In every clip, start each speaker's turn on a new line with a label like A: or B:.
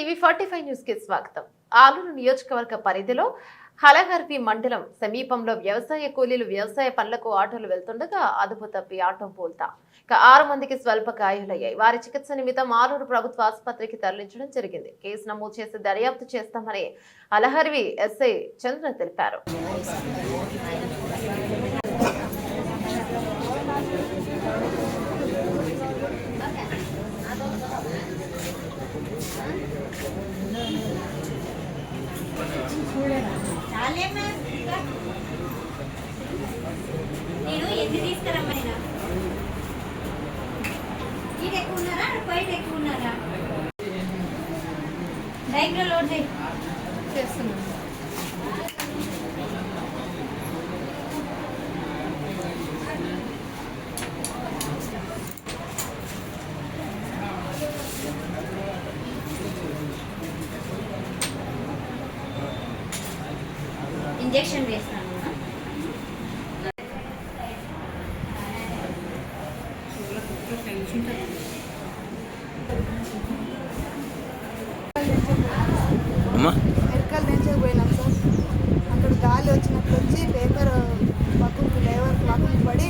A: టీవీ45 news కి స్వాగతం. ఆలూరు నియోజకవర్గ పరిధిలో హలహర్వి మండలం సమీపంలో వ్యవసాయ కూలీలు వ్యవసాయ పనులకు ఆటోలు వెళ్తుండగా అదుపు తప్పి ఆటో బోల్తా 6 మందికి స్వల్ప గాయాలయ్యాయి. వారి చికిత్స నిమిత్తం ఆలూరు ప్రభుత్వ ఆసుపత్రికి తరలించడం జరిగింది. కేసు నమోదు చేసి దర్యాప్తు చేస్తామని హలహర్వి ఎస్ఐ చంద్ర తెలిపారు.
B: నేను ఎన్ని తీసుకురమ్మా ఇది ఎక్కువ ఉన్నారా బయట ఎక్కువ ఉన్నారా బైక్లో లోడ్ చేస్తున్నాను. ఇంజెక్షన్ వేస్తాను.
C: మెడికల్ నుంచి పోయినాం సార్. అక్కడ గాలి వచ్చినప్పుడు వచ్చి పేపర్ పక్కకు లేవర్ పడి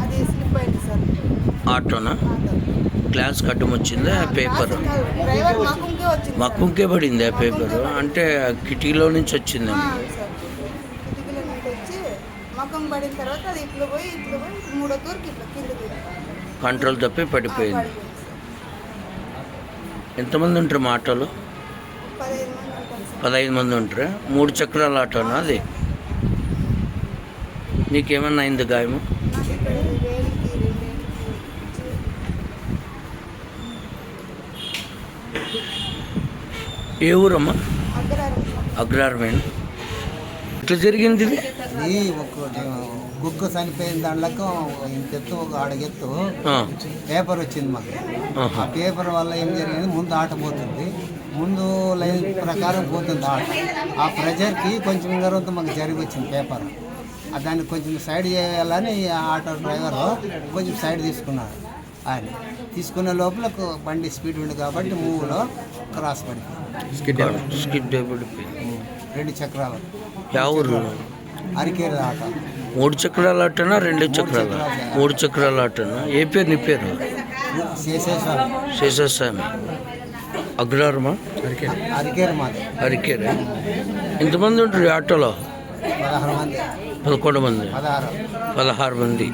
C: అది స్లిప్ అయింది సార్.
D: ఆటోనా గ్లాస్ కట్టం వచ్చిందా పేపర్?
C: డ్రైవర్ మక్కంకే వచ్చింది.
D: మక్కంకే పడింది ఆ పేపర్ అంటే కిటికీలో నుంచి వచ్చింది
C: సార్. కిటికీలో నుంచి వచ్చి మక్కం పడిన తర్వాత అది ఇట్లా పోయి మూడో తూర్కి ఇట్లా కిందకి
D: కంట్రోల్ తప్పి పడిపోయింది. ఎంతమంది ఉంటారు మా ఆటోలో? 15 మంది ఉంటారా? 3 చక్రాల ఆటోనా అది? నీకేమన్నా అయింది గాయము? ఏ ఊరమ్మా? అగ్రారమేనా? ఎట్లా జరిగింది ఇది?
E: కుక్క చనిపోయిన దాంట్లో ఇంతెత్తు ఒక అడగెత్తు పేపర్ వచ్చింది మాకు. ఆ పేపర్ వల్ల ఏం జరిగింది, ముందు ఆట పోతుంది, ముందు లైన్ ప్రకారం పోతుంది ఆట. ఆ ప్రెజర్కి కొంచెం ఇంగరంతా మాకు జరిగి వచ్చింది పేపర్. దాన్ని కొంచెం సైడ్ చేయాలని ఆటో డ్రైవర్ కొంచెం సైడ్ తీసుకున్నారు. ఆయన తీసుకునే లోపల బండి స్పీడ్ ఉంది కాబట్టి మూవ్లో క్రాస్ పడిపోయింది.
D: స్కిడ్ పడిపోయింది.
E: 2 చక్రాలు.
D: ఎవరు?
E: అరికేరు ఆట.
D: 3 చక్రాల ఆటనా 2 చక్రాల? 3 చక్రాల ఆటనా? ఏ పేరు నీ పేరు? శేషస్వామి. అగ్రారమా?
E: అరికేరు మాది.
D: అరికేరా? ఎంతమంది ఉంటారు ఆటోలో?
E: 16 మంది.
D: 11 మంది.
E: 16
D: 16 మంది.